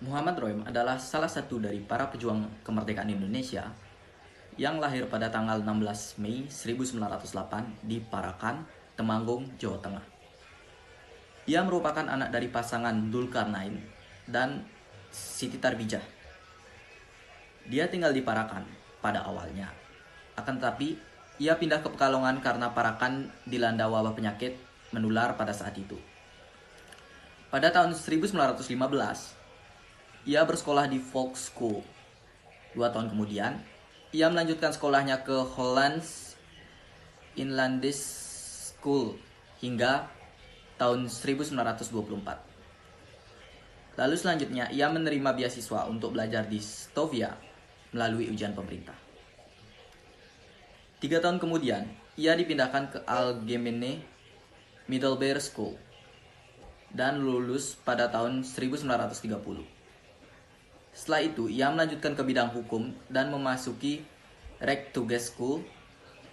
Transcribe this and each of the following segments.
Muhammad Roem adalah salah satu dari para pejuang kemerdekaan Indonesia yang lahir pada tanggal 16 Mei 1908 di Parakan, Temanggung, Jawa Tengah. Ia merupakan anak dari pasangan Dulkarnain dan Siti Tarbijah. Dia tinggal di Parakan pada awalnya. Akan tetapi, ia pindah ke Pekalongan karena Parakan dilanda wabah penyakit menular pada saat itu. Pada tahun 1915, ia bersekolah di Volkschool. 2 tahun kemudian, ia melanjutkan sekolahnya ke Hollands Inlandese School hingga tahun 1924. Lalu selanjutnya, ia menerima beasiswa untuk belajar di Stovia melalui ujian pemerintah. 3 tahun kemudian, ia dipindahkan ke Algemene Middelbare School dan lulus pada tahun 1930. Setelah itu, ia melanjutkan ke bidang hukum dan memasuki Rechtsgeschool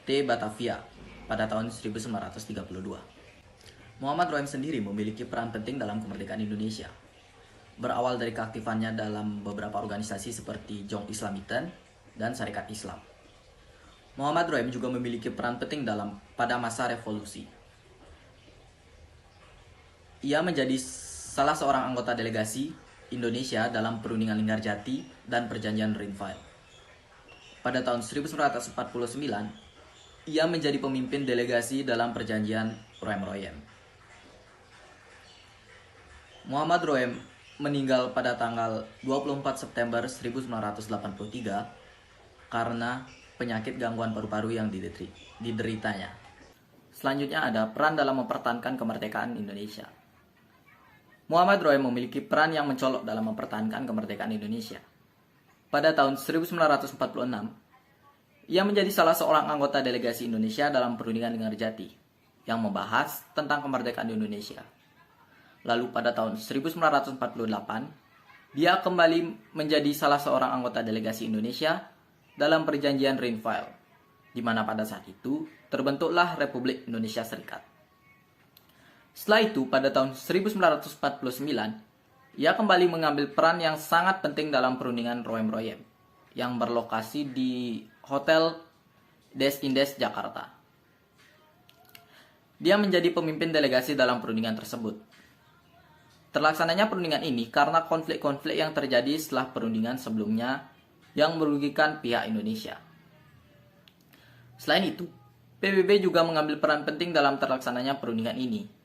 de Batavia pada tahun 1932. Muhammad Roem sendiri memiliki peran penting dalam kemerdekaan Indonesia. Berawal dari keaktifannya dalam beberapa organisasi seperti Jong Islamiten dan Sarekat Islam. Muhammad Roem juga memiliki peran penting pada masa revolusi. Ia menjadi salah seorang anggota delegasi Indonesia dalam perundingan Linggarjati dan perjanjian Rhinefeld. Pada tahun 1949, ia menjadi pemimpin delegasi dalam perjanjian Roem-Royen. Muhammad Roem meninggal pada tanggal 24 September 1983 karena penyakit gangguan paru-paru yang dideritanya. Selanjutnya ada peran dalam mempertahankan kemerdekaan Indonesia. Muhammad Roem memiliki peran yang mencolok dalam mempertahankan kemerdekaan Indonesia. Pada tahun 1946, ia menjadi salah seorang anggota delegasi Indonesia dalam perundingan Linggarjati yang membahas tentang kemerdekaan Indonesia. Lalu pada tahun 1948, dia kembali menjadi salah seorang anggota delegasi Indonesia dalam perjanjian Rhinefeld, di mana pada saat itu terbentuklah Republik Indonesia Serikat. Setelah itu, pada tahun 1949, ia kembali mengambil peran yang sangat penting dalam perundingan Roem-Royen yang berlokasi di Hotel Des Indes, Jakarta. Dia menjadi pemimpin delegasi dalam perundingan tersebut. Terlaksananya perundingan ini karena konflik-konflik yang terjadi setelah perundingan sebelumnya yang merugikan pihak Indonesia. Selain itu, PBB juga mengambil peran penting dalam terlaksananya perundingan ini.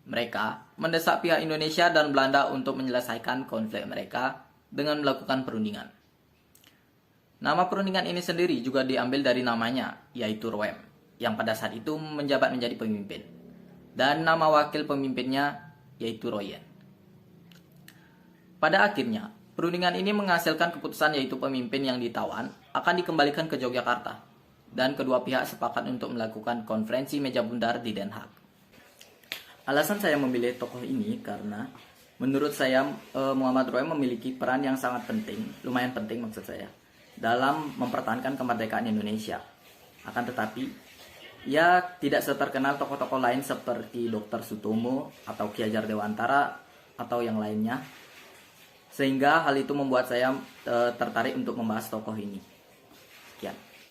Mereka mendesak pihak Indonesia dan Belanda untuk menyelesaikan konflik mereka dengan melakukan perundingan. Nama perundingan ini sendiri juga diambil dari namanya, yaitu Roem, yang pada saat itu menjabat menjadi pemimpin. Dan nama wakil pemimpinnya, yaitu Royen. Pada akhirnya, perundingan ini menghasilkan keputusan yaitu pemimpin yang ditawan akan dikembalikan ke Yogyakarta. Dan kedua pihak sepakat untuk melakukan konferensi meja bundar di Den Haag. Alasan saya memilih tokoh ini karena menurut saya Muhammad Roem memiliki peran yang sangat penting, lumayan penting maksud saya, dalam mempertahankan kemerdekaan Indonesia. Akan tetapi, ia tidak seterkenal tokoh-tokoh lain seperti Dr. Sutomo atau Ki Hajar Dewantara atau yang lainnya. Sehingga hal itu membuat saya tertarik untuk membahas tokoh ini. Sekian.